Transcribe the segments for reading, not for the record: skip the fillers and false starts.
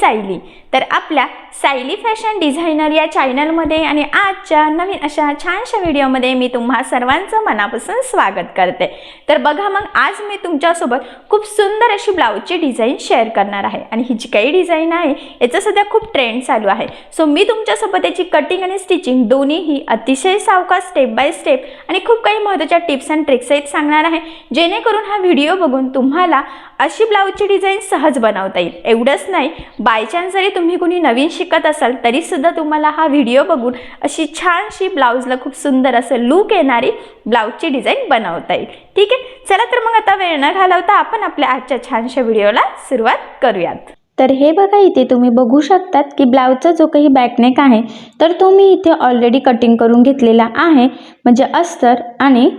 सायली। तर आपल्या Sayali fashion designer या चॅनलमध्ये आणि आजच्या नवीन अशा छानशा व्हिडिओमध्ये मी तुम्हा सर्वांचं मनापासून स्वागत करते। तर बघा मग आज मी तुमच्यासोबत खूप सुंदर अशी ब्लाऊजची डिझाईन शेअर करणार आहे आणि ही जी काही डिझाईन आहे याचा सध्या खूप ट्रेंड चालू आहे। सो मी तुमच्यासोबत याची कटिंग आणि स्टिचिंग दोन्हीही अतिशय सावकाश स्टेप बाय स्टेप आणि खूप काही महत्त्वाच्या टिप्स अँड ट्रिक्स सहित सांगणार आहे, जेणेकरून हा व्हिडिओ बघून तुम्हाला अशी ब्लाऊजची डिझाईन सहज बनवता येईल। एवढंच नाही, बाय चान्स जरी तुम्ही कोणी नवीन शिकत असाल तरी सुद्धा तुम्हाला हा व्हिडिओ बघून अशी छानशी ब्लाऊजला खूप सुंदर असं लुक येणारी ब्लाऊजची डिझाईन बनवता येईल। ठीक आहे, चला तर मग आता वेळ न घालवता आपण आपल्या आजच्या छानशा व्हिडिओला सुरुवात करूयात। तर हे बघा, इथे तुम्ही बघू शकतात की ब्लाऊजचा जो काही बॅकनेक आहे तर तो मी इथे ऑलरेडी कटिंग करून घेतलेला आहे। म्हणजे अस्तर आणि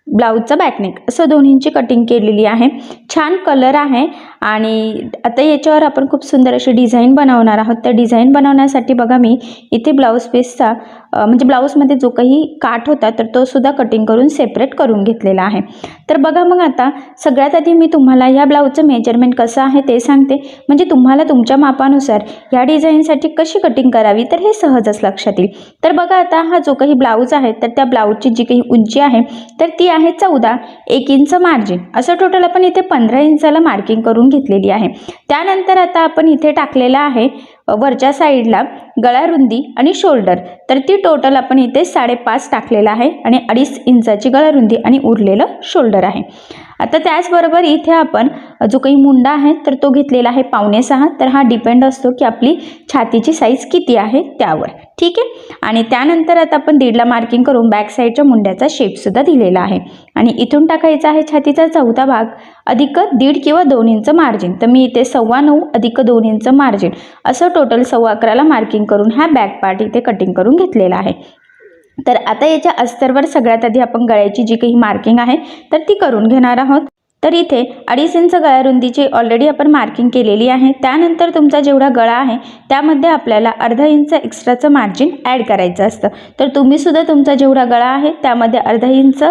ब्लाऊजचा बॅकनेक असं दोन्हींची कटिंग केलेली आहे। छान कलर आहे आणि आता याच्यावर आपण खूप सुंदर अशी डिझाईन बनवणार आहोत। तर डिझाईन बनवण्यासाठी बघा मी इथे ब्लाऊज पीसचा म्हणजे ब्लाऊजमध्ये जो काही काठ होता तर तो सुद्धा कटिंग करून सेपरेट करून घेतलेला आहे। तर बघा मग आता सगळ्यात आधी मी तुम्हाला ह्या ब्लाऊजचं मेजरमेंट कसं आहे ते सांगते, म्हणजे तुम्हाला तुमच्या मापानुसार ह्या डिझाईनसाठी कशी कटिंग करावी तर हे सहजच लक्षात येईल। तर बघा आता हा जो काही ब्लाऊज आहे तर त्या ब्लाऊजची जी काही उंची आहे तर ती आहे 14, 1 इंच मार्जिन, असं टोटल आपण इथे 15 इंचाला मार्किंग करून घेतलेली आहे। त्यानंतर आता आपण इथे टाकलेला आहे वरच्या साईडला गळा रुंदी आणि शोल्डर, तर ती टोटल आपण इथे 5.5 टाकलेला आहे आणि 2.5 इंचाची गळा रुंदी आणि उरलेलं शोल्डर आहे। आता त्याचबरोबर इथे आपण जो काही मुंडा आहे तर तो घेतलेला आहे 5.25, तर हा डिपेंड असतो की आपली छातीची साईज किती आहे त्यावर। ठीक आहे, आणि त्यानंतर आता आपण 1.5ला मार्किंग करून बॅक साईडच्या मुंड्याचा शेपसुद्धा दिलेला आहे आणि इथून टाकायचा आहे छातीचा 4था भाग अधिक 1.5 किंवा 2 इंच मार्जिन, तर मी इथे 9.25 अधिक 2 इंच मार्जिन असं टोटल 11.25ला मार्किंग करून हा बॅक पार्ट इथे कटिंग करून घेतलेला आहे। तर आता याच्या अस्तरवर सगळ्यात आधी आपण गळ्याची जी काही मार्किंग आहे तर ती करून घेणार आहोत। तर इथे 2.5 इंच गळा रुंदीची ऑलरेडी आपण मार्किंग केलेली आहे। त्यानंतर तुमचा जेवढा गळा आहे त्यामध्ये आपल्याला अर्धा इंच एक्स्ट्राचं मार्जिन ॲड करायचं असतं, तर तुम्ही सुद्धा तुमचा जेवढा गळा आहे त्यामध्ये अर्धा इंच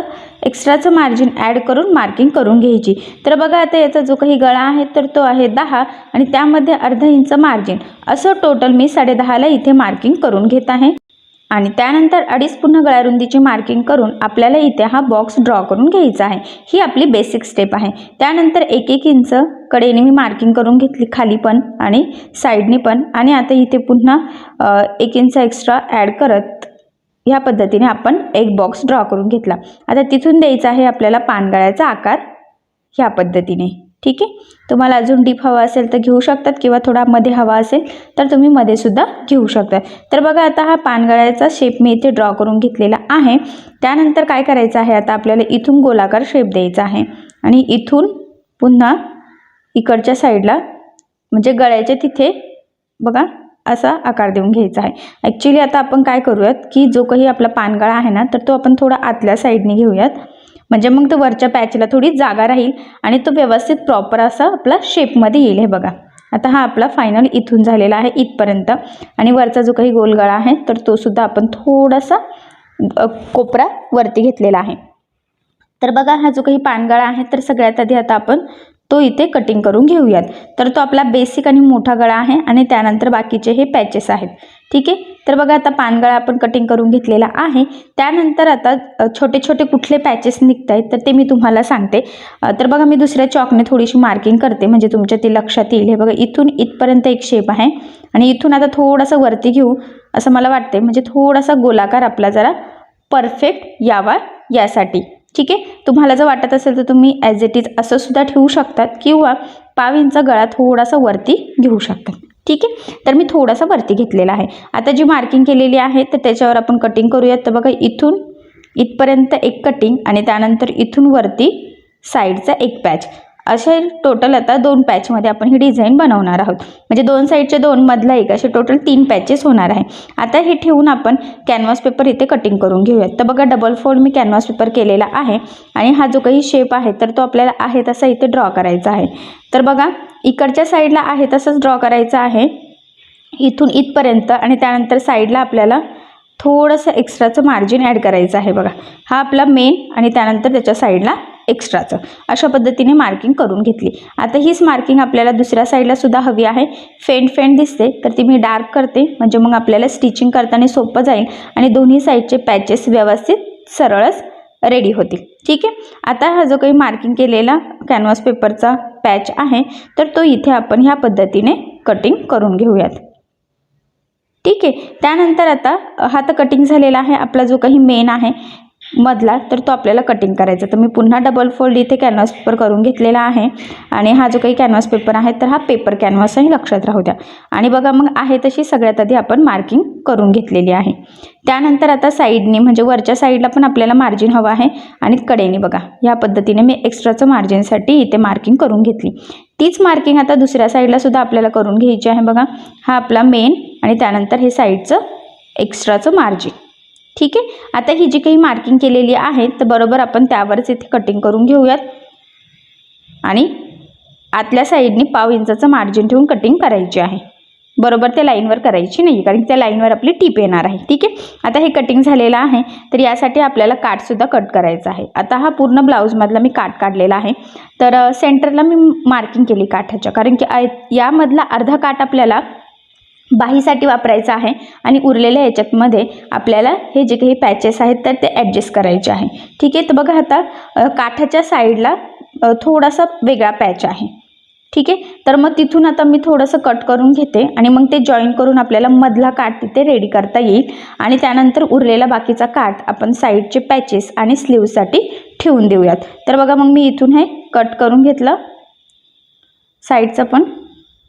एक्स्ट्राचं मार्जिन ॲड करून मार्किंग करून घ्यायची। तर बघा आता याचा जो काही गळा आहे तर तो आहे 10 आणि त्यामध्ये अर्धा इंच मार्जिन, असं टोटल मी 10.5ला इथे मार्किंग करून घेत आहे। आणि त्यानंतर 2.5 पुन्हा गळा रुंदीची मार्किंग करून आपल्याला इथे हा बॉक्स ड्रॉ करून घ्यायचा आहे। ही आपली बेसिक स्टेप आहे। त्यानंतर 1-1 इंच कडेने मी मार्किंग करून घेतली खाली पण आणि साईडने पण, आणि आता इथे पुन्हा 1 इंच एक्स्ट्रा ॲड करत ह्या पद्धतीने आपण एक बॉक्स ड्रॉ करून घेतला। आता तिथून द्यायचा आहे आपल्याला पानगळ्याचा आकार ह्या पद्धतीने। ठीक आहे, तुम्हाला अजून डीप हवा असेल तर घेऊ शकतात किंवा थोडा मध्ये हवा असेल तर तुम्ही मध्ये सुद्धा घेऊ शकता। तर बघा आता हा पानगळ्याचा शेप मी इथे ड्रॉ करून घेतलेला आहे। त्यानंतर काय करायचं आहे, आता आपल्याला इथून गोलाकार शेप द्यायचा आहे आणि इथून पुन्हा इकडच्या साईडला म्हणजे गळ्याच्या तिथे बघा असा आकार देऊन घ्यायचा आहे। ॲक्च्युली आता आपण काय करूयात की जो काही आपला पानगळा आहे ना तर तो आपण थोडा आतल्या साईडने घेऊयात, म्हणजे मग तो वरच्या पॅचला थोडी जागा राहील आणि तो व्यवस्थित प्रॉपर असा आपला शेपमध्ये येईल। हे बघा आता हा आपला फायनल इथून झालेला आहे इथपर्यंत, आणि वरचा जो काही गोल गळा आहे तर तो सुद्धा आपण थोडासा कोपरा वरती घेतलेला आहे। तर बघा हा जो काही पानगळा आहे तर सगळ्यात आधी आता आपण तो इथे कटिंग करून घेऊयात। तर तो आपला बेसिक आणि मोठा गळा आहे आणि त्यानंतर बाकीचे हे पॅचेस आहेत। ठीक आहे, तर बघा आता पानगळा आपण कटिंग करून घेतलेला आहे। त्यानंतर आता छोटे छोटे कुठले पॅचेस निघत आहेत तर ते मी तुम्हाला सांगते। तर बघा मी दुसऱ्या चॉकने थोडीशी मार्किंग करते म्हणजे तुमच्या ते लक्षात येईल। हे बघा इथून इथपर्यंत एक शेप आहे आणि इथून आता थोडासा वरती घेऊ असं मला वाटते, म्हणजे थोडासा गोलाकार आपला जरा परफेक्ट यावा यासाठी। ठीक आहे, तुम्हाला जर वाटत असेल तर तुम्ही ॲज इट इज असं सुद्धा ठेवू शकतात किंवा पाव इंचा गळा थोडासा वरती घेऊ शकतात। ठीक आहे, तर मी थोडासा वरती घेतलेला आहे। आता जी मार्किंग केलेली आहे तर त्याच्यावर आपण कटिंग करूयात। तर बघा इथून इथपर्यंत एक कटिंग आणि त्यानंतर इथून वरती साईडचा एक पॅच, असे टोटल आता 2 पॅचमध्ये आपण ही डिझाईन बनवणार आहोत। म्हणजे 2 साईडचे 2 मधला एक असे टोटल 3 पॅचेस होणार आहे। आता हे ठेवून आपण कॅनव्हास पेपर इथे कटिंग करून घेऊयात। तर बघा डबल फोल्ड मी कॅनव्हास पेपर केलेला आहे आणि हा जो काही शेप आहे तर तो आपल्याला आहे तसा इथे ड्रॉ करायचा आहे। तर बघा इकडच्या साईडला आहे तसंच ड्रॉ करायचं आहे इथून इथपर्यंत, आणि त्यानंतर साईडला आपल्याला थोडंसं एक्स्ट्राचं मार्जिन ॲड करायचं आहे। बघा हा आपला मेन आणि त्यानंतर त्याच्या साईडला एक्स्ट्राचं. अशा पद्धतीने मार्किंग करून घेतली. आता हीच मार्किंग आपल्याला दुसऱ्या साईडला सुद्धा हवी आहे. फेंट दिसते तर ती मी डार्क करते, म्हणजे मग आपल्याला स्टिचिंग करताना सोपं जाईल आणि दोन्ही साईडचे पॅचेस व्यवस्थित सरळच रेडी होतील. ठीक आहे. आता हा जो काही मार्किंग केलेला कॅनव्हास पेपरचा पॅच आहे तर तो इथे आपण ह्या पद्धतीने कटिंग करून घेऊयात. ठीक आहे. त्यानंतर आता हा तर कटिंग झालेला आहे. आपला जो काही मेन आहे मधला तर तो आपल्याला कटिंग करायचा. तर मी पुन्हा डबल फोल्ड इथे कॅनव्हास पेपर करून घेतलेला आहे आणि हा जो काही कॅनव्हास पेपर आहे तर हा पेपर कॅनव्हास आहे, लक्षात राहू द्या. आणि बघा मग आहे तशी सगळ्यात आधी आपण मार्किंग करून घेतलेली आहे. त्यानंतर आता साईडनी म्हणजे वरच्या साईडला पण आपल्याला मार्जिन हवं आहे आणि कडेने बघा ह्या पद्धतीने मी एक्स्ट्राचं मार्जिनसाठी इथे मार्किंग करून घेतली. तीच मार्किंग आता दुसऱ्या साईडला सुद्धा आपल्याला करून घ्यायची आहे. बघा हा आपला मेन आणि त्यानंतर हे साईडचं एक्स्ट्राचं मार्जिन. ठीक आहे. आता ही जी काही मार्किंग केलेली आहे तर बरोबर आपण त्यावरच इथे कटिंग करून घेऊयात आणि आतल्या साईडनी 1/2 इंचाचं मार्जिन ठेवून कटिंग करायची आहे. बरोबर त्या लाईनवर करायची नाही, कारण त्या लाईनवर आपली टीप येणार आहे. ठीक आहे. आता हे कटिंग झालेलं आहे तर यासाठी आपल्याला काठसुद्धा कट करायचा आहे. आता हा पूर्ण ब्लाऊजमधला मी काठ काढलेला आहे. तर सेंटरला मी मार्किंग केली काठाच्या, कारण की यामधला अर्धा काठ आपल्याला बाहीसाठी वापरायचा आहे आणि उरलेल्या याच्यातमध्ये आपल्याला हे जे काही पॅचेस आहेत तर ते ॲडजस्ट करायचे आहे. ठीक आहे. तर बघा आता काठाच्या साईडला थोडासा वेगळा पॅच आहे. ठीक आहे. तर मग तिथून आता मी थोडंसं कट करून घेते आणि मग ते जॉईन करून आपल्याला मधला काठ तिथे रेडी करता येईल आणि त्यानंतर उरलेला बाकीचा काठ आपण साईडचे पॅचेस आणि स्लीव्हसाठी ठेवून देऊयात. तर बघा मग मी इथून हे कट करून घेतलं साईडचं पण.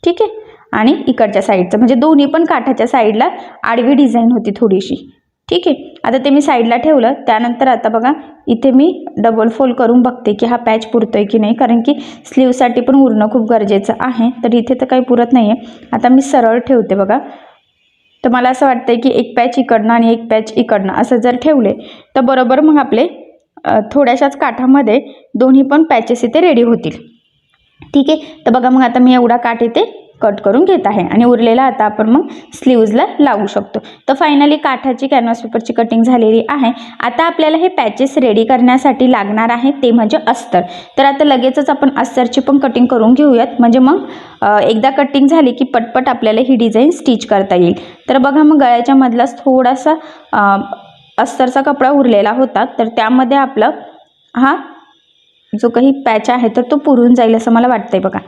ठीक आहे. आणि इकडच्या साईडचं म्हणजे दोन्ही पण काठाच्या साईडला आडवी डिझाईन होती थोडीशी. ठीक आहे. आता ते मी साईडला ठेवलं. त्यानंतर आता बघा इथे मी डबल फोल्ड करून बघते की हा पॅच पुरतोय की नाही, कारण की स्लीवसाठी पण उरणं खूप गरजेचं आहे. तर इथे तर काही पुरत नाही आहे. आता मी सरळ ठेवते बघा. तर मला असं वाटतंय की एक पॅच इकडनं आणि एक पॅच इकडनं असं जर ठेवले तर बरोबर मग आपले थोड्याशाच काठामध्ये दोन्ही पण पॅचेस इथे रेडी होतील. ठीक आहे. तर बघा मग आता मी एवढा काठ इथे कट करून घेत आहे आणि उरलेला आता आपण मग स्लीव्जला लावू शकतो. तर फायनली काठाची कॅनव्हास पेपरची कटिंग झालेली आहे. आता आपल्याला हे पॅचेस रेडी करण्यासाठी लागणार आहे ते म्हणजे अस्तर. तर आता लगेचच आपण अस्तरची पण कटिंग करून घेऊयात, म्हणजे मग एकदा कटिंग झाली की पटपट आपल्याला ही डिझाईन स्टिच करता येईल. तर बघा मग गळ्याच्या मधलाच थोडासा अस्तरचा कपडा उरलेला होता, तर त्यामध्ये आपलं हा जो काही पॅच आहे तर तो पुरून जाईल असं मला वाटतंय बघा.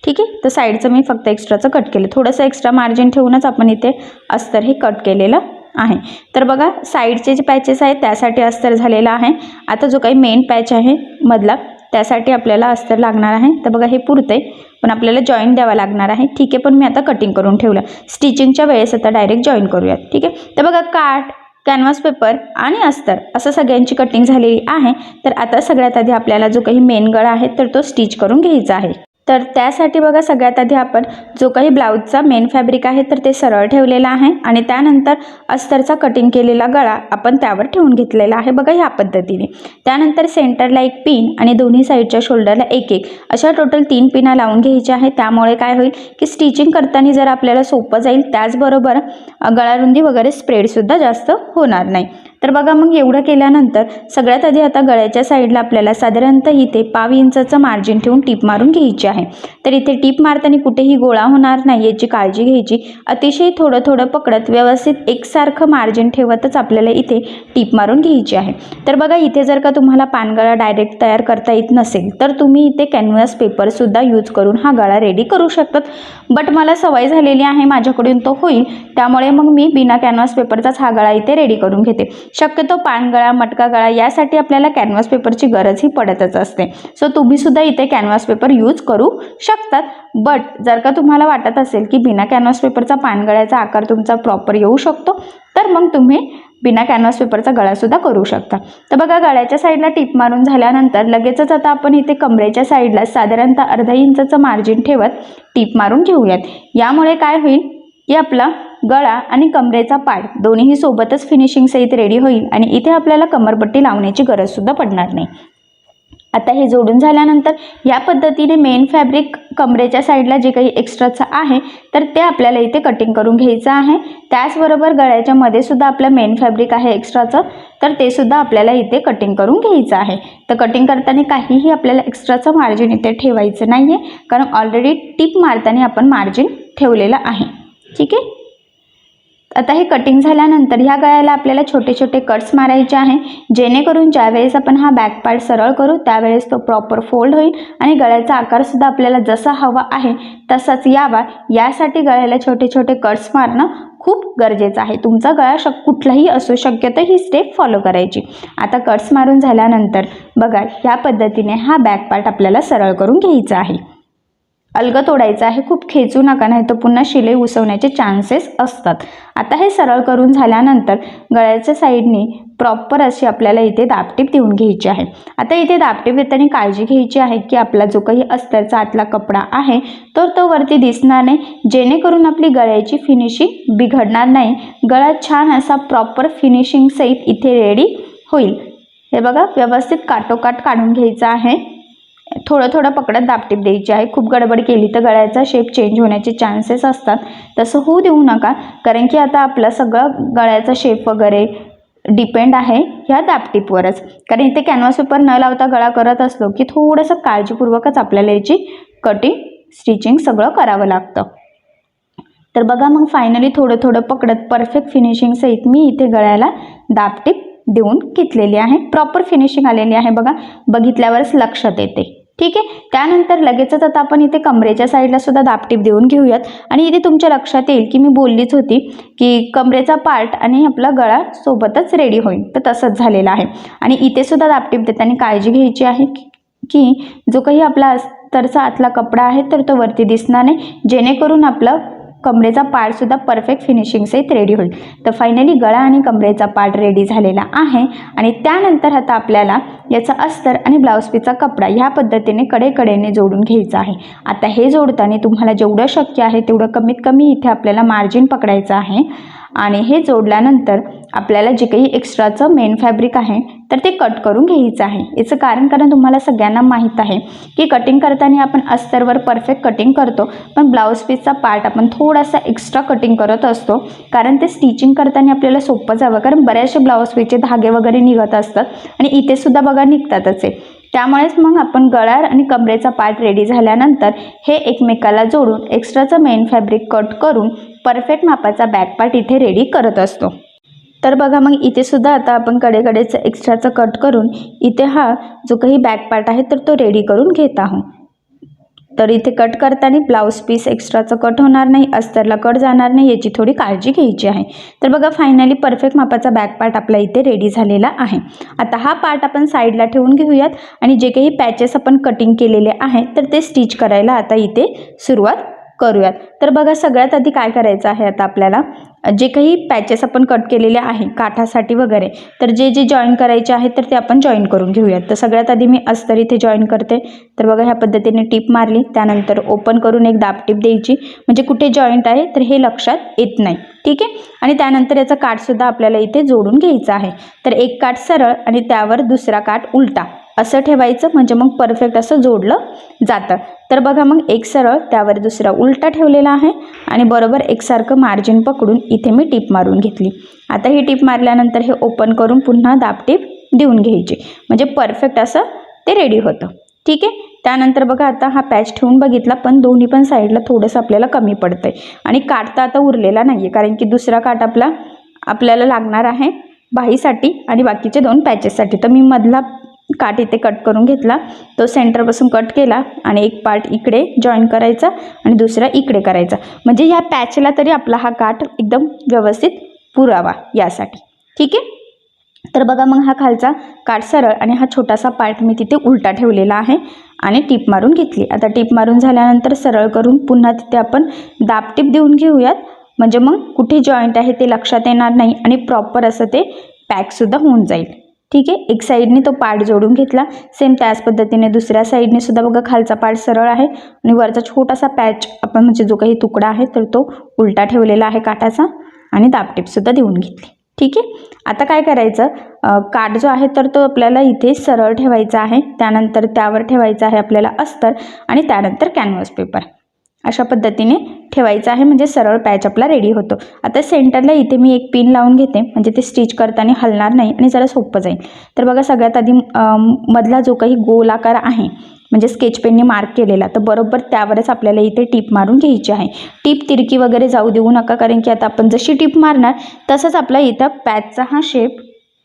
ठीक आहे. तर साईडचं मी फक्त एक्स्ट्राचं कट केलं, थोडंसं एक्स्ट्रा मार्जिन ठेवूनच आपण इथे अस्तर हे कट केलेलं आहे. तर बघा साईडचे जे पॅचेस आहेत त्यासाठी अस्तर झालेलं आहे. आता जो काही मेन पॅच आहे मधला त्यासाठी आपल्याला अस्तर लागणार आहे. तर बघा हे पुरते पण आपल्याला जॉईन द्यावा लागणार आहे. ठीक आहे. पण मी आता कटिंग करून ठेवलं. स्टिचिंगच्या वेळेस आता डायरेक्ट जॉईन करूयात. ठीक आहे. तर बघा काठ, कॅनव्हास पेपर आणि अस्तर असं सगळ्यांची कटिंग झालेली आहे. तर आता सगळ्यात आधी आपल्याला जो काही मेन गळा आहे तर तो स्टिच करून घ्यायचा आहे. तर त्यासाठी बघा सगळ्यात आधी आपण जो काही ब्लाऊजचा मेन फॅब्रिक आहे तर ते सरळ ठेवलेला आहे आणि त्यानंतर अस्तरचा कटिंग केलेला गळा आपण त्यावर ठेवून घेतलेला आहे बघा ह्या पद्धतीने. त्यानंतर सेंटरला एक पिन आणि दोन्ही साईडच्या शोल्डरला एक एक अशा टोटल 3 पिना लावून घ्यायच्या आहेत. त्यामुळे काय होईल की स्टिचिंग करताना जर आपल्याला सोपं जाईल, त्याचबरोबर गळारुंदी वगैरे स्प्रेडसुद्धा जास्त होणार नाही. तर बघा मग एवढं केल्यानंतर सगळ्यात आधी आता गळ्याच्या साईडला आपल्याला साधारणतः इथे 1/2 इंचाचं मार्जिन ठेवून टीप मारून घ्यायची आहे. तर इथे टीप मारताना कुठेही गोळा होणार नाही याची काळजी घ्यायची. अतिशय थोडं थोडं पकडत व्यवस्थित एकसारखं मार्जिन ठेवतच आपल्याला इथे टीप मारून घ्यायची आहे. तर बघा इथे जर का तुम्हाला पानगळा डायरेक्ट तयार करता येत नसेल तर तुम्ही इथे कॅनव्हास पेपरसुद्धा यूज करून हा गळा रेडी करू शकतात. बट मला सवय झालेली आहे, माझ्याकडून तो होईल, त्यामुळे मग मी बिना कॅनव्हास पेपरचाच हा गळा इथे रेडी करून घेते. शक्यतो पानगळा, मटका गळा यासाठी आपल्याला कॅनव्हास पेपरची गरजही पडतच असते. सो तुम्ही सुद्धा इथे कॅनव्हास पेपर यूज करू शकतात. बट जर का तुम्हाला वाटत असेल की बिना कॅनव्हास पेपरचा पानगळ्याचा आकार तुमचा प्रॉपर येऊ शकतो तर मग तुम्ही बिना कॅनव्हास पेपरचा गळासुद्धा करू शकता. तर बघा गळ्याच्या साईडला टीप मारून झाल्यानंतर लगेचच आता आपण इथे कमरेच्या साईडला साधारणतः अर्धा इंचाचं मार्जिन ठेवत टीप मारून घेऊयात. यामुळे काय होईल की आपला गळा आणि कमरेचा पार्ट दोन्हीही सोबतच फिनिशिंग सहित रेडी होईल आणि इथे आपल्याला कमरपट्टी लावण्याची गरजसुद्धा पडणार नाही. आता हे जोडून झाल्यानंतर या पद्धतीने मेन फॅब्रिक कमरेच्या साईडला जे काही एक्स्ट्राचं आहे तर ते आपल्याला इथे कटिंग करून घ्यायचं आहे. त्याचबरोबर गळ्याच्या मध्ये सुद्धा आपलं मेन फॅब्रिक आहे एक्स्ट्राचं, तर ते सुद्धा आपल्याला इथे कटिंग करून घ्यायचं आहे. तर कटिंग करताना काहीही आपल्याला एक्स्ट्राचं मार्जिन इथे ठेवायचं नाही आहे, कारण ऑलरेडी टिप मारताना आपण मार्जिन ठेवलेलं आहे. ठीक आहे. आता हे कटिंग झाल्यानंतर ह्या गळ्याला आपल्याला छोटे छोटे कट्स मारायचे आहे, जेणेकरून ज्यावेळेस आपण हा बॅक पार्ट सरळ करू त्यावेळेस तो प्रॉपर फोल्ड होईल आणि गळ्याचा आकारसुद्धा आपल्याला जसा हवा आहे तसाच यावा, यासाठी गळ्याला छोटे छोटे कट्स मारणं खूप गरजेचं आहे. तुमचा गळा कुठलाही असू शक्यतो ही स्टेप फॉलो करायची. आता कट्स मारून झाल्यानंतर बघा ह्या पद्धतीने हा बॅक पार्ट आपल्याला सरळ करून घ्यायचा आहे. अलगद तोडायचं आहे, खूप खेचू नका, नाही तर पुन्हा शिलाई उसवण्याचे चान्सेस असतात. आता हे सरळ करून झाल्यानंतर गळ्याच्या साईडने प्रॉपर अशी आपल्याला इथे दाबटीप देऊन घ्यायची आहे. आता इथे दाबटीप देताना काळजी घ्यायची आहे की आपला जो काही अस्तरचा आतला कपडा आहे तर तो वरती दिसणार नाही, जेणेकरून आपली गळ्याची फिनिशिंग बिघडणार नाही. गळा छान असा प्रॉपर फिनिशिंग सहित इथे रेडी होईल. हे बघा व्यवस्थित काटोकाट काढून घ्यायचा आहे. थोडं थोडं पकडत दाबटीप द्यायची आहे. खूप गडबड केली तर गळ्याचा शेप चेंज होण्याचे चान्सेस असतात, तसं होऊ देऊ नका, कारण की आता आपलं सगळं गळ्याचा शेप वगैरे डिपेंड आहे ह्या दाबटीपवरच. कारण इथे कॅनव्हास पेपर न लावता गळा करत असलो की थोडंसं काळजीपूर्वकच आपल्याला याची कटिंग स्टिचिंग सगळं करावं लागतं. तर बघा मग फायनली थोडं थोडं पकडत परफेक्ट फिनिशिंग सहित मी इथे गळ्याला दाबटीप देऊन घेतलेली आहे. प्रॉपर फिनिशिंग आलेली आहे बघा, बघितल्यावरच लक्षात येते. ठीक आहे. त्यानंतर लगेचच आता आपण इथे कमरेच्या साईडला सुद्धा दाबटीप देऊन घेऊयात. आणि इथे तुमच्या लक्षात येईल की मी बोललीच होती की कमरेचा पार्ट आणि आपला गळा सोबतच रेडी होईल, तर तसंच झालेलं आहे. आणि इथे सुद्धा दाबटीप देताना काळजी घ्यायची आहे की जो काही आपला अस्तरचा आतला कपडा आहे तर तो वरती दिसणार नाही, जेणेकरून आपला कमरेचा पार्ट सुद्धा परफेक्ट फिनिशिंग सहित रेडी होईल. तर फायनली गळा आणि कमरेचा पार्ट रेडी झालेला आहे. आणि त्यानंतर आता आपल्याला याचा अस्तर आणि ब्लाऊज पीसचा कपडा ह्या पद्धतीने कडेकडेने जोडून घ्यायचा आहे. आता हे जोडताना तुम्हाला जेवढं शक्य आहे तेवढं कमीत कमी इथे आपल्याला मार्जिन पकडायचं आहे. आणि हे जोडल्यानंतर आपल्याला जे काही एक्स्ट्राचं मेन फॅब्रिक आहे तर ते कट करून घ्यायचं आहे. याचं कारण तुम्हाला सगळ्यांना माहीत आहे की कटिंग करताना आपण अस्तरवर परफेक्ट कटिंग करतो, पण ब्लाऊज पीसचा पार्ट आपण थोडासा एक्स्ट्रा कटिंग करत असतो, कारण ते स्टिचिंग करताना आपल्याला सोपं जावं. कारण बऱ्याचशा ब्लाऊज पीसचे धागे वगैरे निघत असतात आणि इथे सुद्धा बघा निघतातच आहे. त्यामुळेच मग आपण गळा आणि कमरेचा पार्ट रेडी झाल्यानंतर हे एकमेकाला जोडून एक्स्ट्राचं मेन फॅब्रिक कट करून परफेक्ट मापाचा बॅक पार्ट इथे रेडी करत असतो. तर बघा मग इथे सुद्धा आता आपण कडेकडेचं एक्स्ट्राचं कट करून इथे हा जो काही बॅक पार्ट आहे तर तो रेडी करून घेत आहोत. तर इथे कट करताना ब्लाऊज पीस एक्स्ट्राचं कट होणार नाही, अस्तरला कट जाणार नाही, याची थोडी काळजी घ्यायची आहे. तर बघा फायनली परफेक्ट मापाचा बॅक पार्ट आपला इथे रेडी झालेला आहे. आता हा पार्ट आपण साईडला ठेवून घेऊयात आणि जे काही पॅचेस आपण कटिंग केलेले आहेत तर ते स्टिच करायला आता इथे सुरुवात करूयात. तर बघा सगळ्यात आधी काय करायचं आहे, आता आपल्याला जे काही पॅचेस आपण कट केलेले आहे काठासाठी वगैरे तर जे जे जॉईन करायचे आहेत तर ते आपण जॉईन करून घेऊयात. तर सगळ्यात आधी मी अस्तर इथे जॉईन करते. तर बघा ह्या पद्धतीने टीप मारली, त्यानंतर ओपन करून एक दाबटीप द्यायची, म्हणजे कुठे जॉईंट आहे तर हे लक्षात येत नाही. ठीक आहे. आणि त्यानंतर याचा काठसुद्धा आपल्याला इथे जोडून घ्यायचा आहे. तर एक काठ सरळ आणि त्यावर दुसरा काठ उलटा असं ठेवायचं, म्हणजे मग परफेक्ट असं जोडलं जातं. तर बघा मग एक सरळ त्यावर दुसरा उलटा ठेवलेला आहे आणि बरोबर एकसारखं मार्जिन पकडून इथे मी टीप मारून घेतली. आता ही टीप मारल्यानंतर हे ओपन करून पुन्हा दाबटीप देऊन घ्यायची, म्हणजे परफेक्ट असं ते रेडी होतं. ठीक आहे. त्यानंतर बघा आता हा पॅच ठेवून बघितला, पण दोन्ही पण साईडला थोडंसं आपल्याला कमी पडतंय आणि काठ तर आता उरलेला नाही आहे, कारण की दुसरा काठ आपल्याला लागणार आहे बाहीसाठी आणि बाकीचे दोन पॅचेससाठी. तर मी मधला काठ इथे कट करून घेतला, तो सेंटरपासून कट केला आणि एक पार्ट इकडे जॉईन करायचा आणि दुसरा इकडे करायचा, म्हणजे ह्या पॅचला तरी आपला हा काठ एकदम व्यवस्थित पुरावा यासाठी. ठीक आहे. तर बघा मग हा खालचा काठ सरळ आणि हा छोटासा पार्ट मी तिथे उलटा ठेवलेला आहे आणि टीप मारून घेतली. आता टीप मारून झाल्यानंतर सरळ करून पुन्हा तिथे आपण दाबटीप देऊन घेऊयात, म्हणजे मग कुठे जॉईंट आहे ते लक्षात येणार नाही आणि प्रॉपर असं ते पॅकसुद्धा होऊन जाईल. ठीक आहे. एक साईडने तो पार्ट जोडून घेतला, सेम त्याच पद्धतीने दुसऱ्या साईडने सुद्धा बघा खालचा पार्ट सरळ आहे आणि वरचा छोटासा पॅच आपण म्हणजे जो काही तुकडा आहे तर तो उलटा ठेवलेला आहे काठाचा आणि दाबटीपसुद्धा देऊन घेतली. ठीक आहे. आता काय करायचं, काठ जो आहे तर तो आपल्याला इथे सरळ ठेवायचा आहे. त्यानंतर त्यावर ठेवायचा आहे आपल्याला अस्तर आणि त्यानंतर कॅनव्हास पेपर. अशा पद्धतीने ठेवायचं आहे म्हणजे सरळ पॅच आपला रेडी होतो. आता सेंटरला इथे मी एक पिन लावून घेते म्हणजे ते स्टिच करताना हलणार नाही आणि जरा सोपं जाईल. तर बघा सगळ्यात आधी मधला जो काही गोलाकार आहे म्हणजे स्केच पेनने मार्क केलेला, तर बरोबर त्यावरच आपल्याला इथे टीप मारून घ्यायची आहे. टीप तिरकी वगैरे जाऊ देऊ नका, कारण की आता आपण जशी टीप मारणार तसंच आपला इथं पॅचचा हा शेप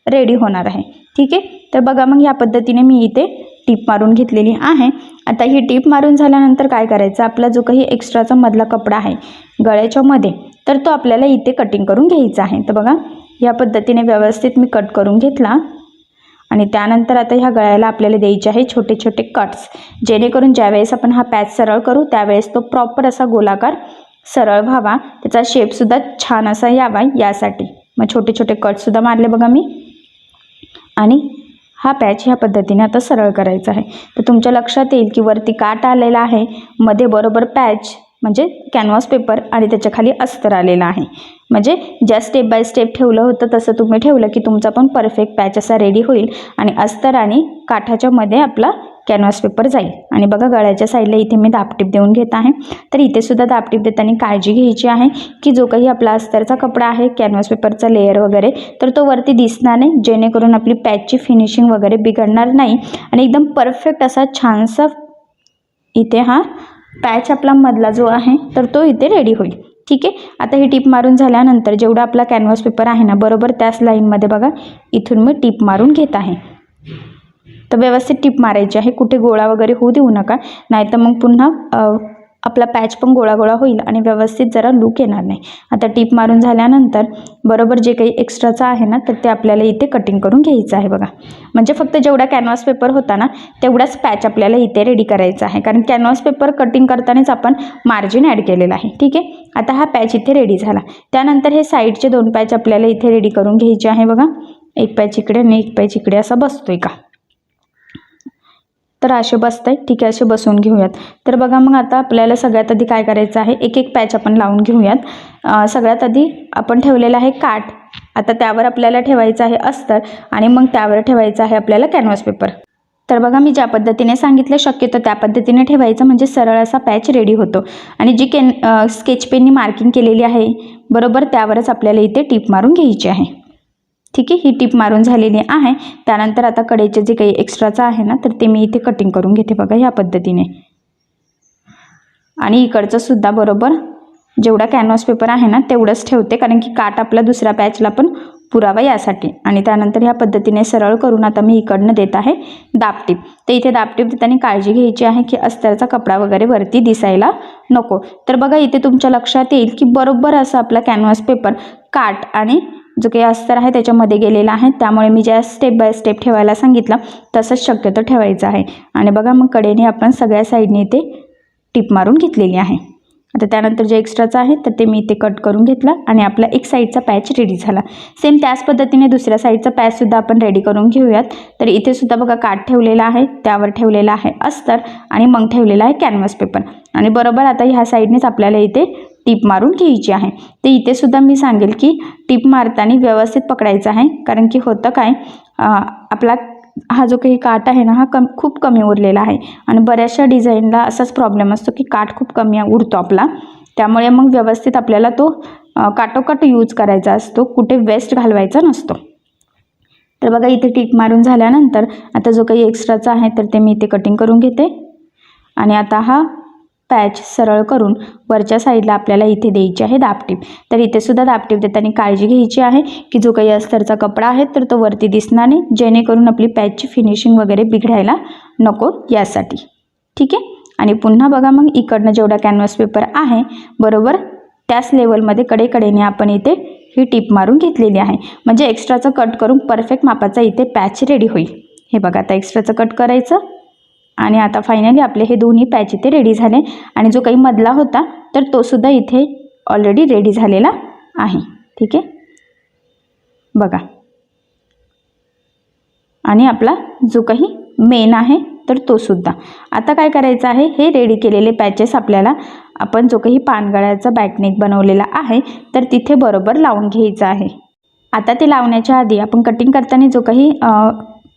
रेडी होणार आहे. ठीक आहे. तर बघा मग या पद्धतीने मी इथे टीप मारून घेतलेली आहे. आता ही टीप मारून झाल्यानंतर काय करायचं, आपला जो काही एक्स्ट्राचा मधला कपडा आहे गळ्याच्या मध्ये, तर तो आपल्याला इथे कटिंग करून घ्यायचा आहे. तर बघा या पद्धतीने व्यवस्थित मी कट करून घेतला आणि त्यानंतर आता ह्या गळ्याला आपल्याला द्यायचे आहे छोटे छोटे कट्स, जेणेकरून ज्यावेळेस आपण हा पॅच सरळ करू त्यावेळेस तो प्रॉपर असा गोलाकार सरळ व्हावा, त्याचा शेपसुद्धा छान असा यावा यासाठी मग छोटे छोटे कटसुद्धा मारले बघा मी. आणि हा पॅच ह्या पद्धतीने आता सरळ करायचा आहे. तर तुमच्या लक्षात येईल की वरती काठ आलेला आहे, मध्ये बरोबर पॅच म्हणजे कॅनव्हास पेपर आणि त्याच्या खाली अस्तर आलेला आहे. म्हणजे ज्या स्टेप बाय स्टेप ठेवलं होतं तसं तुम्ही ठेवलं की तुमचा पण परफेक्ट पॅच असा रेडी होईल आणि अस्तर आणि काठाच्या मध्ये आपला कॅनव्हास पेपर जाईल. आणि बघा गळ्याच्या साईडला इथे मी दाबटीप देऊन घेत आहे. तर इथे सुद्धा दाबटीप देताना काळजी घ्यायची आहे की जो काही आपला अस्तरचा कपडा आहे कॅनव्हास पेपरचा लेअर वगैरे तर तो वरती दिसणार नाही, जेणेकरून आपली पॅचची फिनिशिंग वगैरे बिघडणार नाही आणि एकदम परफेक्ट असा छानसा इथे हा पॅच आपला मधला जो आहे तर तो इथे रेडी होईल. ठीक आहे. आता ही टीप मारून झाल्यानंतर जेवढा आपला कॅनव्हास पेपर आहे ना बरोबर त्याच लाईनमध्ये बघा इथून मी टीप मारून घेत आहे. तर व्यवस्थित टीप मारायची आहे, कुठे गोळा वगैरे होऊ देऊ नका, नाहीतर मग पुन्हा आपला पॅच पण गोळा गोळा होईल आणि व्यवस्थित जरा लूक येणार नाही. आता टीप मारून झाल्यानंतर बरोबर जे काही एक्स्ट्राचं आहे ना तर ते आपल्याला इथे कटिंग करून घ्यायचं आहे बघा. म्हणजे फक्त जेवढा कॅनव्हास पेपर होता ना तेवढाच पॅच आपल्याला इथे रेडी करायचा आहे, कारण कॅनव्हास पेपर कटिंग करतानाच आपण मार्जिन ॲड केलेलं आहे. ठीक आहे. आता हा पॅच इथे रेडी झाला. त्यानंतर हे साईडचे 2 पॅच आपल्याला इथे रेडी करून घ्यायचे आहे बघा. एक पॅच इकडे आणि एक पॅच इकडे असा बसतोय का, तर असे बसताय. ठीक आहे, असे बसवून घेऊयात. तर बघा मग आता आपल्याला सगळ्यात आधी काय करायचं आहे, एक एक पॅच आपण लावून घेऊयात. सगळ्यात आधी आपण ठेवलेला आहे काठ, आता त्यावर आपल्याला ठेवायचं आहे अस्तर आणि मग त्यावर ठेवायचं आहे आपल्याला कॅनव्हास पेपर. तर बघा मी ज्या पद्धतीने सांगितलं शक्यतो त्या पद्धतीने ठेवायचं म्हणजे सरळ असा पॅच रेडी होतो. आणि जी स्केच पेननी मार्किंग केलेली आहे बरोबर त्यावरच आपल्याला इथे टीप मारून घ्यायची आहे. ठीक आहे. ही टीप मारून झालेली आहे. त्यानंतर आता कडेचे जे काही एक्स्ट्राचं आहे ना तर ते मी इथे कटिंग करून घेते बघा ह्या पद्धतीने. आणि इकडचं सुद्धा बरोबर जेवढा कॅनव्हास पेपर आहे ना तेवढंच ठेवते, कारण की काठ आपला दुसऱ्या पॅचला पण पुरावा यासाठी. आणि त्यानंतर ह्या पद्धतीने सरळ करून आता मी इकडनं देत आहे दाबटीप. तर इथे दाबटीप देताना काळजी घ्यायची आहे की अस्तरचा कपडा वगैरे वरती दिसायला नको. तर बघा इथे तुमच्या लक्षात येईल की बरोबर असं आपला कॅनव्हास पेपर काठ आणि जो काही अस्तर आहे त्याच्यामध्ये गेलेला आहे, त्यामुळे मी ज्या स्टेप बाय स्टेप ठेवायला सांगितलं तसंच शक्यतो ठेवायचं आहे. आणि बघा मग कडेने आपण सगळ्या साईडने इथे टीप मारून घेतलेली आहे. आता त्यानंतर जे एक्स्ट्राचं आहे तर ते मी इथे कट करून घेतला आणि आपला एक साईडचा पॅच रेडी झाला. सेम त्याच पद्धतीने दुसऱ्या साईडचा पॅचसुद्धा आपण रेडी करून घेऊयात. तर इथे सुद्धा बघा काठ ठेवलेला आहे, त्यावर ठेवलेला आहे अस्तर आणि मग ठेवलेला आहे कॅनव्हास पेपर. आणि बरोबर आता ह्या साईडनेच आपल्याला इथे टीप मारून घ्यायची आहे. तर इथे सुद्धा मी सांगेल की टीप मारताना व्यवस्थित पकडायचं आहे, कारण की होतं काय आपला हा जो काही काठ आहे ना हा खूप कमी उरलेला आहे आणि बऱ्याचशा डिझाईनला असाच प्रॉब्लेम असतो की काठ खूप कमी उरतो आपला, त्यामुळे मग व्यवस्थित आपल्याला तो काटोकाट यूज करायचा असतो, कुठे वेस्ट घालवायचा नसतो. तर बघा इथे टीप मारून झाल्यानंतर आता जो काही एक्स्ट्राचा आहे तर ते मी इथे कटिंग करून घेते. आणि आता हा पॅच सरळ करून वरच्या साईडला आपल्याला इथे द्यायची आहे दाबटीप. तर इथे सुद्धा दाबटीप देताना काळजी घ्यायची आहे की जो काही अस्तरचा कपडा आहे तर तो वरती दिसणार नाही, जेणेकरून आपली पॅचची फिनिशिंग वगैरे बिघडायला नको यासाठी. ठीक आहे. आणि पुन्हा बघा मग इकडनं जेवढा कॅनव्हास पेपर आहे बरोबर त्याच लेवलमध्ये कडेकडेने आपण इथे ही टीप मारून घेतलेली आहे, म्हणजे एक्स्ट्राचं कट करून परफेक्ट मापाचा इथे पॅच रेडी होईल. हे बघा आता एक्स्ट्राचं कट करायचं आणि आता फायनली आपले हे दोन्ही पॅच इथे रेडी झाले. आणि जो काही मधला होता तर तो सुद्धा इथे ऑलरेडी रेडी झालेला आहे. ठीक आहे बघा. आणि आपला जो काही मेन आहे तर तो सुद्धा. आता काय करायचं आहे, हे रेडी केलेले पॅचेस आपल्याला आपण जो काही पानगळ्याचा बॅकनेक बनवलेला आहे तर तिथे बरोबर लावून घ्यायचं आहे. आता ते लावण्याच्या आधी आपण कटिंग करताना जो काही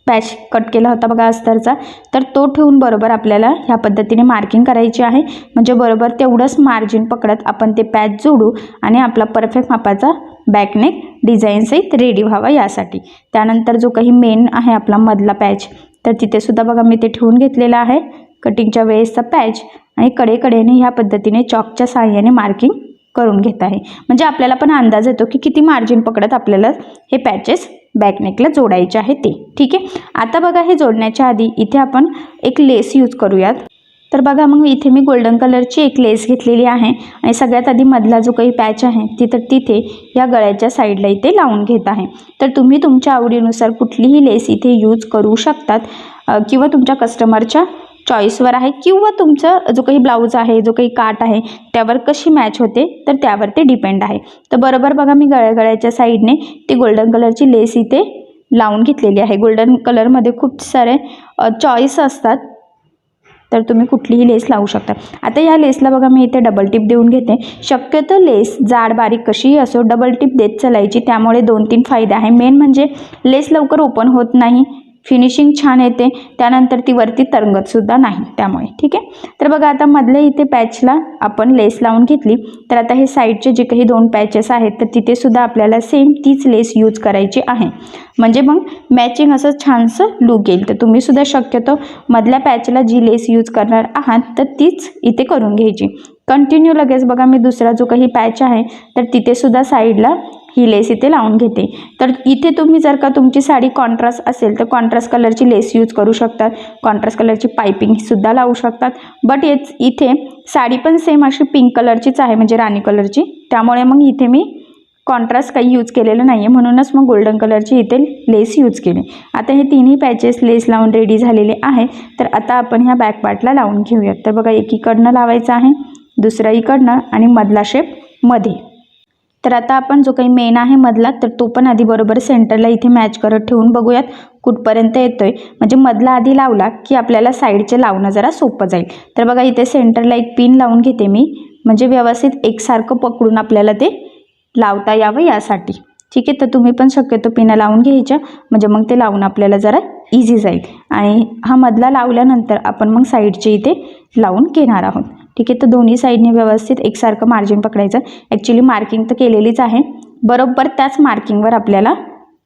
पॅच कट केला होता बघा अस्तरचा, तर तो ठेवून बरोबर आपल्याला ह्या पद्धतीने मार्किंग करायची आहे. म्हणजे बरोबर तेवढंच मार्जिन पकडत आपण ते पॅच जोडू आणि आपला परफेक्ट मापाचा बॅकनेक डिझाईनसहित रेडी व्हावा यासाठी. त्यानंतर जो काही मेन आहे आपला मधला पॅच, तर तिथे सुद्धा बघा मी ते ठेवून घेतलेला आहे कटिंगच्या वेळेसचा पॅच, आणि कडेकडेने ह्या पद्धतीने चॉकच्या साहाय्याने मार्किंग करून घेत आहे. म्हणजे आपल्याला पण अंदाज येतो की किती मार्जिन पकडत आपल्याला हे पॅचेस बॅकनेकला जोडायचे आहे ते. ठीक आहे. आता बघा हे जोडण्याच्या आधी इथे आपण एक लेस यूज करूयात. तर बघा मग इथे मी गोल्डन कलरची एक लेस घेतलेली आहे आणि सगळ्यात आधी मधला जो काही पॅच आहे तिथे या गळ्याच्या साईडला इथे लावून घेत आहे. तर तुम्ही तुमच्या आवडीनुसार कुठलीही लेस इथे यूज करू शकतात किंवा तुमच्या कस्टमरच्या चॉईसवर आहे, किंवा तुमचा जो काही ब्लाऊज आहे, जो काही काट आहे त्यावर कशी मॅच होते तर त्यावर ते डिपेंड आहे. तर बरोबर बघा मी गळ्याच्या साईडने ती गोल्डन कलरची लेस इथे लावून घेतलेली आहे. गोल्डन कलरमध्ये खूप सारे चॉईस असतात, तर तुम्ही कुठलीही लेस लावू शकता. आता या लेसला बघा मी इथे डबल टिप देऊन घेते. शक्यतो लेस जाड बारीक कशीही असो डबल टिप देत चालायची. त्यामुळे 2-3 फायदे आहे. मेन म्हणजे लेस लवकर ओपन होत नाही, फिनिशिंग छान येते, त्यानंतर ती वरती तरंगतसुद्धा नाही त्यामुळे. ठीक आहे. तर बघा आता मधल्या इथे पॅचला आपण लेस लावून घेतली. तर आता हे साईडचे जे काही 2 पॅचेस आहेत तर तिथे सुद्धा आपल्याला सेम तीच लेस यूज करायची आहे. म्हणजे मग मॅचिंग असं छानसं लुक येईल. तर तुम्ही सुद्धा शक्यतो मधल्या पॅचला जी लेस यूज करणार आहात तर तीच इथे करून घ्यायची. कंटिन्यू लगेच बघा मी दुसरा जो काही पॅच आहे तर तिथे सुद्धा साईडला ही लेस इथे लावून घेते. तर इथे तुम्ही जर का तुमची साडी कॉन्ट्रास्ट असेल तर कॉन्ट्रास्ट कलरची लेस यूज करू शकतात, कॉन्ट्रास्ट कलरची पायपिंगसुद्धा लावू शकतात. बट इथे साडी पण सेम अशी पिंक कलरचीच आहे, म्हणजे राणी कलरची, त्यामुळे मग इथे मी कॉन्ट्रास्ट काही यूज केलेलं नाही आहे, म्हणूनच मग गोल्डन कलरची इथे लेस यूज केली. आता हे तिन्ही पॅचेस लेस लावून रेडी झालेले आहे. तर आता आपण ह्या बॅक पार्टला लावून घेऊयात. तर बघा एकीकडनं लावायचं आहे, दुसरा इकडनं, आणि मधला शेप मध्ये. तर आता आपण जो काही मेन आहे मधला तर तो पण आधी बरोबर सेंटरला इथे मॅच करत ठेवून बघूयात कुठपर्यंत येतोय. म्हणजे मधला आधी लावला की आपल्याला साईडचे लावणं जरा सोपं जाईल. तर बघा इथे सेंटरला एक पिन लावून घेते मी, म्हणजे व्यवस्थित एकसारखं पकडून आपल्याला ते लावता यावं यासाठी. ठीक आहे. तर तुम्ही पण शक्यतो पिनं लावून घ्यायच्या, म्हणजे मग ते लावून आपल्याला जरा इझी जाईल. आणि हा मधला लावल्यानंतर आपण मग साईडचे इथे लावून घेणार आहोत. ठीक आहे. तर दोन्ही साईडने व्यवस्थित एकसारखं मार्जिन पकडायचं. ॲक्च्युली मार्किंग तर केलेलीच आहे, बरोबर त्याच मार्किंगवर आपल्याला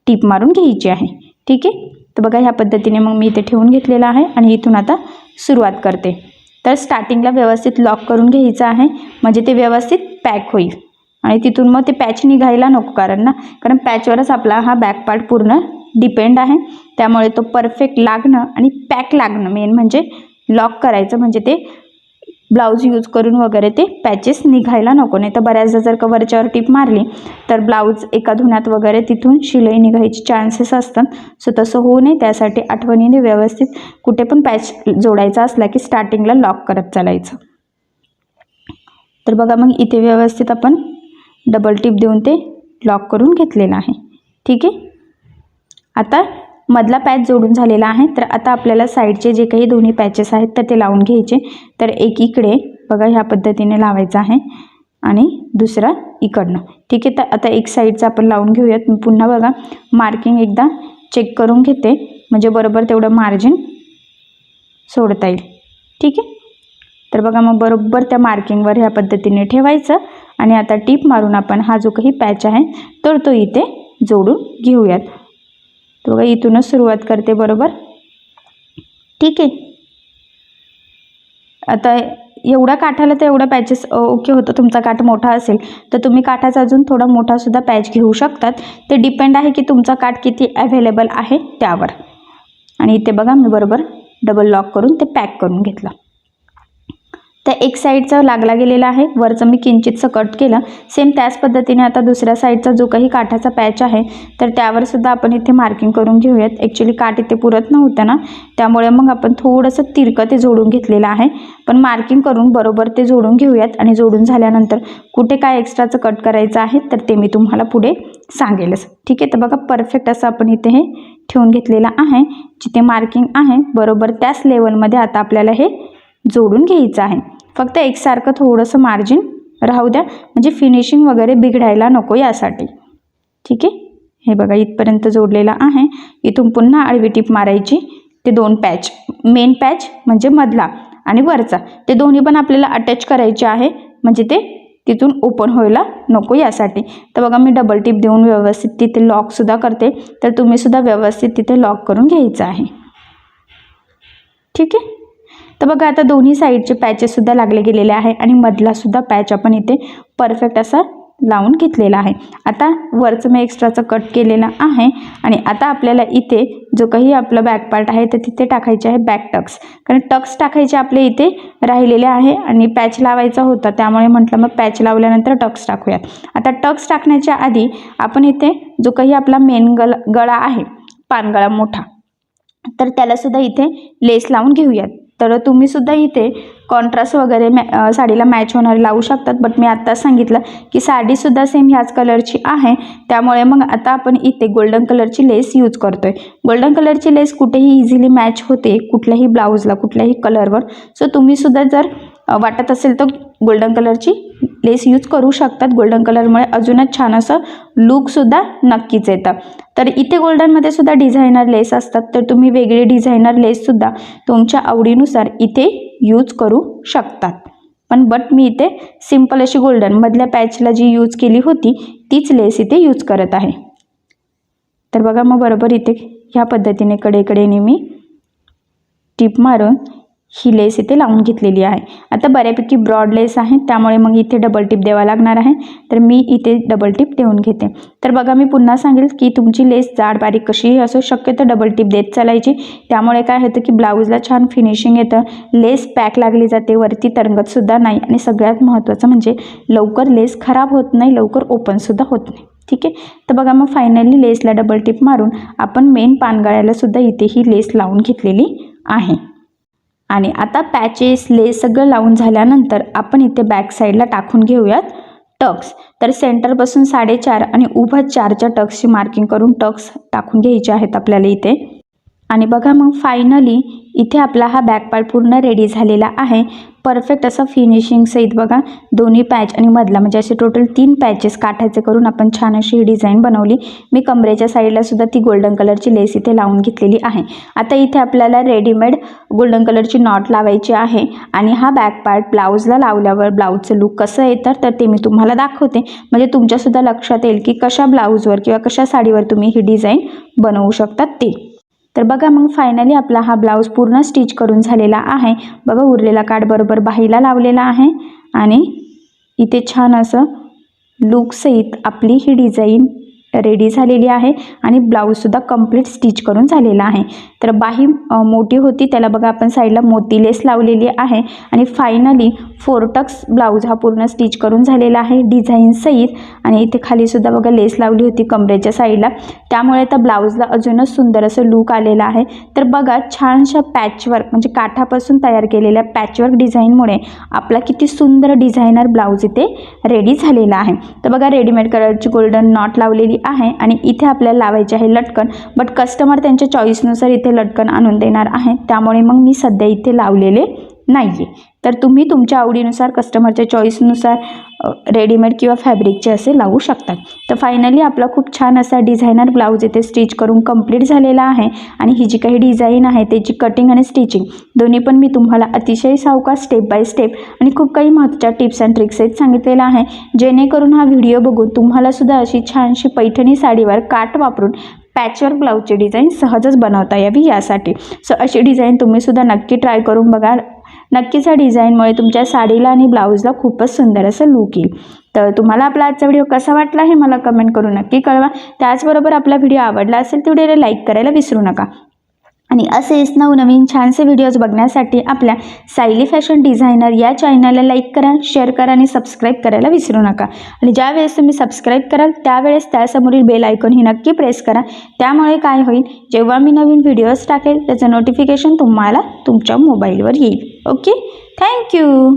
टीप मारून घ्यायची आहे. ठीक आहे. तर बघा ह्या पद्धतीने मग मी इथे ठेवून घेतलेलं आहे आणि इथून आता सुरुवात करते. तर स्टार्टिंगला व्यवस्थित लॉक करून घ्यायचं आहे, म्हणजे ते व्यवस्थित पॅक होईल. आणि तिथून मग ते पॅच निघायला नको, कारण पॅचवरच आपला हा बॅक पार्ट पूर्ण डिपेंड आहे. त्यामुळे तो परफेक्ट लागणं आणि पॅक लागणं मेन म्हणजे लॉक करायचं, म्हणजे ते ब्लाऊज यूज करून वगैरे ते पॅचेस निघायला नको. नाही तर बऱ्याचदा जर का वरच्यावर टिप मारली तर ब्लाऊज एका धुण्यात वगैरे तिथून शिलाई निघायची चान्सेस असतात. सो तसं होऊ नये त्यासाठी आठवणीने व्यवस्थित कुठे पण पॅच जोडायचा असला की स्टार्टिंगला लॉक करत चालायचं. तर बघा मग इथे व्यवस्थित आपण डबल टिप देऊन ते लॉक करून घेतलेलं आहे. ठीक आहे. आता मधला पॅच जोडून झालेला आहे. तर आता आपल्याला साईडचे जे काही दोन्ही पॅचेस आहेत तर ते लावून घ्यायचे. तर एकीकडे बघा ह्या पद्धतीने लावायचं आहे आणि दुसरा इकडनं. ठीक आहे. तर आता एक साईडचं आपण लावून घेऊयात. मी पुन्हा बघा मार्किंग एकदा चेक करून घेते, म्हणजे बरोबर तेवढं मार्जिन सोडता येईल. ठीक आहे. तर बघा मग बरोबर त्या मार्किंगवर ह्या पद्धतीने ठेवायचं आणि आता टीप मारून आपण हा जो काही पॅच आहे तर तो इथे जोडून घेऊयात. तर बघा इथूनच सुरुवात करते बरोबर. ठीक आहे. आता एवढा काठाला तर एवढा पॅचेस ओके होतं. तुमचा काठ मोठा असेल तर तुम्ही काठाचा अजून थोडा मोठासुद्धा पॅच घेऊ शकतात. ते डिपेंड आहे की तुमचा काठ किती अवेलेबल आहे त्यावर. आणि इथे बघा मी बरोबर डबल लॉक करून ते पॅक करून घेतलं. त्या एक साईडचा लागला गेलेला आहे, वरचं मी किंचितसं कट केलं. सेम त्याच पद्धतीने आता दुसऱ्या साईडचा जो काही काठाचा पॅच आहे तर त्यावर सुद्धा आपण इथे मार्किंग करून घेऊयात. ॲक्च्युली काठ इथे पुरत नव्हतं ना, त्यामुळे मग आपण थोडंसं तिरकं ते जोडून घेतलेलं आहे. पण मार्किंग करून बरोबर ते जोडून घेऊयात आणि जोडून झाल्यानंतर कुठे काय एक्स्ट्राचं कट करायचं आहे तर ते मी तुम्हाला पुढे सांगेलच. ठीक आहे. तर बघा परफेक्ट असं आपण इथे हे ठेवून घेतलेलं आहे. जिथे मार्किंग आहे बरोबर त्याच लेवलमध्ये आता आपल्याला हे जोडून घ्यायचं आहे. फक्त एकसारखं थोडंसं मार्जिन राहू द्या, म्हणजे फिनिशिंग वगैरे बिघडायला नको यासाठी. ठीक आहे. हे बघा इथपर्यंत जोडलेला आहे. इथून पुन्हा आडवी टीप मारायची. ते 2 पॅच, मेन पॅच म्हणजे मधला आणि वरचा, ते दोन्ही पण आपल्याला अटॅच करायचे आहे, म्हणजे ते तिथून ओपन व्हायला नको यासाठी. तर बघा मी डबल टिप देऊन व्यवस्थित तिथे लॉकसुद्धा करते. तर तुम्हीसुद्धा व्यवस्थित तिथे लॉक करून घ्यायचं आहे. ठीक आहे. तर बघा आता दोन्ही साईडचे पॅचेससुद्धा लागले गेलेले आहे आणि मधलासुद्धा पॅच आपण इथे परफेक्ट असा लावून घेतलेला आहे. आता वरचं मी एक्स्ट्राचं कट केलेलं आहे आणि आता आपल्याला इथे जो काही आपला बॅक पार्ट आहे तर तिथे टाकायचे आहे बॅक टक्स, कारण टक्स टाकायचे आपले इथे राहिलेले आहे आणि पॅच लावायचा होता, त्यामुळे म्हटलं मग पॅच लावल्यानंतर टक्स टाकूयात. आता टक्स टाकण्याच्या आधी आपण इथे जो काही आपला मेन गळा आहे, पानगळा मोठा, तर त्यालासुद्धा इथे लेस लावून घेऊयात. तर तुम्हीसुद्धा इथे कॉन्ट्रास्ट वगैरे साडीला मॅच होणारे लावू शकतात, बट मी आत्ताच सांगितलं की साडीसुद्धा सेम ह्याच कलरची आहे, त्यामुळे मग आता आपण इथे गोल्डन कलरची लेस यूज करतोय. गोल्डन कलरची लेस कुठेही इझिली मॅच होते कुठल्याही ब्लाऊजला, कुठल्याही कलरवर. सो तुम्हीसुद्धा जर वाटत असेल तर गोल्डन कलरची लेस यूज करू शकतात. गोल्डन कलरमुळे अजूनच छान असं लुकसुद्धा नक्कीच येतं. तर इथे गोल्डनमध्ये सुद्धा डिझायनर लेस असतात, तर तुम्ही वेगळी डिझायनर लेससुद्धा तुमच्या आवडीनुसार इथे यूज करू शकतात. बट मी इथे सिंपल अशी गोल्डन मधल्या पॅचला जी यूज केली होती तीच लेस इथे यूज करत आहे. तर बघा मग बरोबर इथे ह्या पद्धतीने कडेकडेने मी टिप मारून ही लेस इथे लावून घेतलेली आहे. आता बऱ्यापैकी ब्रॉड लेस आहे, त्यामुळे मग इथे डबल टिप द्यावा लागणार आहे, तर मी इथे डबल टिप देऊन घेते. तर बघा मी पुन्हा सांगेल की तुमची लेस जाड बारीक कशीही असो, शक्यतो डबल टिप देत चालायची. त्यामुळे काय होतं की ब्लाऊजला छान फिनिशिंग येतं, लेस पॅक लागली जाते, वरती तरंगतसुद्धा नाही आणि सगळ्यात महत्त्वाचं म्हणजे लवकर लेस खराब होत नाही, लवकर ओपनसुद्धा होत नाही. ठीक आहे. तर बघा मग फायनली लेसला डबल टिप मारून आपण मेन पानगळ्याला सुद्धा इथे ही लेस लावून घेतलेली आहे. आणि आता पॅचेस लेस सगळं लावून झाल्यानंतर आपण इथे बॅक साईडला टाकून घेऊयात टक्स. तर सेंटरपासून 4.5 आणि उभं 4च्या टक्सची मार्किंग करून टक्स टाकून घ्यायचे आहेत आपल्याला इथे. आणि बघा मग फायनली इथे आपला हा बॅक पार्ट पूर्ण रेडी झालेला आहे. परफेक्ट असं फिनिशिंग सहित बघा दोन्ही पॅच आणि मधला म्हणजे असे टोटल 3 पॅचेस काठाचे करून आपण छान अशी ही डिझाईन बनवली. मी कमरेच्या साईडला सुद्धा ती गोल्डन कलरची लेस इथे लावून घेतलेली आहे. आता इथे आपल्याला रेडीमेड गोल्डन कलरची नॉट लावायची आहे आणि हा बॅक पार्ट ब्लाऊजला लावल्यावर ब्लाऊजचं लुक कसं येतं तर ते मी तुम्हाला दाखवते, म्हणजे तुमच्यासुद्धा लक्षात येईल की कशा ब्लाऊजवर किंवा कशा साडीवर तुम्ही ही डिझाईन बनवू शकतात ते. तर बघा मग फायनली आपला हा ब्लाऊज पूर्ण स्टिच करून झालेला आहे. बघा उरलेला काठ बरोबर बाहीला लावलेला आहे आणि इथे छान असं लुकसहित आपली ही डिझाईन रेडी झालेली आहे आणि ब्लाऊजसुद्धा कंप्लीट स्टिच करून झालेला आहे. तर बाही मोठी होती त्याला बघा आपण साईडला मोती लेस लावलेली आहे आणि फायनली 4 टक्स ब्लाऊज हा पूर्ण स्टिच करून झालेला आहे डिझाईन सहित. आणि इथे खालीसुद्धा बघा लेस लावली होती कमरेच्या साईडला, त्यामुळे त्या ब्लाऊजला अजूनच सुंदर असं लुक आलेलं आहे. तर बघा छानशा पॅचवर्क म्हणजे काठापासून तयार केलेल्या पॅचवर्क डिझाईनमुळे आपला किती सुंदर डिझायनर ब्लाऊज इथे रेडी झालेला आहे. तर बघा रेडीमेड कलरची गोल्डन नॉट लावलेली आहे आणि इथे आपल्याला लावायचे आहे लटकन, बट कस्टमर त्यांच्या चॉईसनुसार इथे लटकन आणून देणार आहे, त्यामुळे मग मी सध्या इथे लावलेले नाही आहे. तर तुम्ही तुमच्या आवडीनुसार कस्टमरच्या चॉईसनुसार रेडीमेड किंवा फॅब्रिकचे असे लावू शकतात. तर फायनली आपला खूप छान असा डिझायनर ब्लाऊज इथे स्टिच करून कंप्लीट झालेला आहे आणि ही जी काही डिझाईन आहे त्याची कटिंग आणि स्टिचिंग दोन्ही पण मी तुम्हाला अतिशय सावकाश स्टेप बाय स्टेप आणि खूप काही महत्त्वाच्या टिप्स अँड ट्रिक्स आहेत सांगितलेलं आहे, जेणेकरून हा व्हिडिओ बघून तुम्हालासुद्धा अशी छानशी पैठणी साडीवर काठ वापरून पॅचवर्क ब्लाऊजची डिझाईन सहजच बनवता यावी यासाठी. सो अशी डिझाईन तुम्हीसुद्धा नक्की ट्राय करून बघा. नक्कीच या डिझाईनमुळे तुमच्या साडीला आणि ब्लाऊजला खूपच सुंदर असं लुक येईल. तर तुम्हाला आपला आजचा व्हिडिओ कसा वाटला हे मला कमेंट करून नक्की कळवा. त्याचबरोबर आपला व्हिडिओ आवडला असेल तर व्हिडिओला लाईक करायला विसरू नका. आणि असेच नवनवीन छानसे व्हिडिओज बघण्यासाठी आपल्या सायली फॅशन डिझायनर या चॅनलला लाईक करा, शेअर करा आणि सबस्क्राईब करायला विसरू नका. आणि ज्यावेळेस तुम्ही सबस्क्राईब कराल त्यावेळेस त्यासमोरील बेल आयकॉन ही नक्की प्रेस करा. त्यामुळे काय होईल, जेव्हा मी नवीन व्हिडिओज टाकेल त्याचं नोटिफिकेशन तुम्हाला तुमच्या मोबाईलवर येईल. Okay, thank you.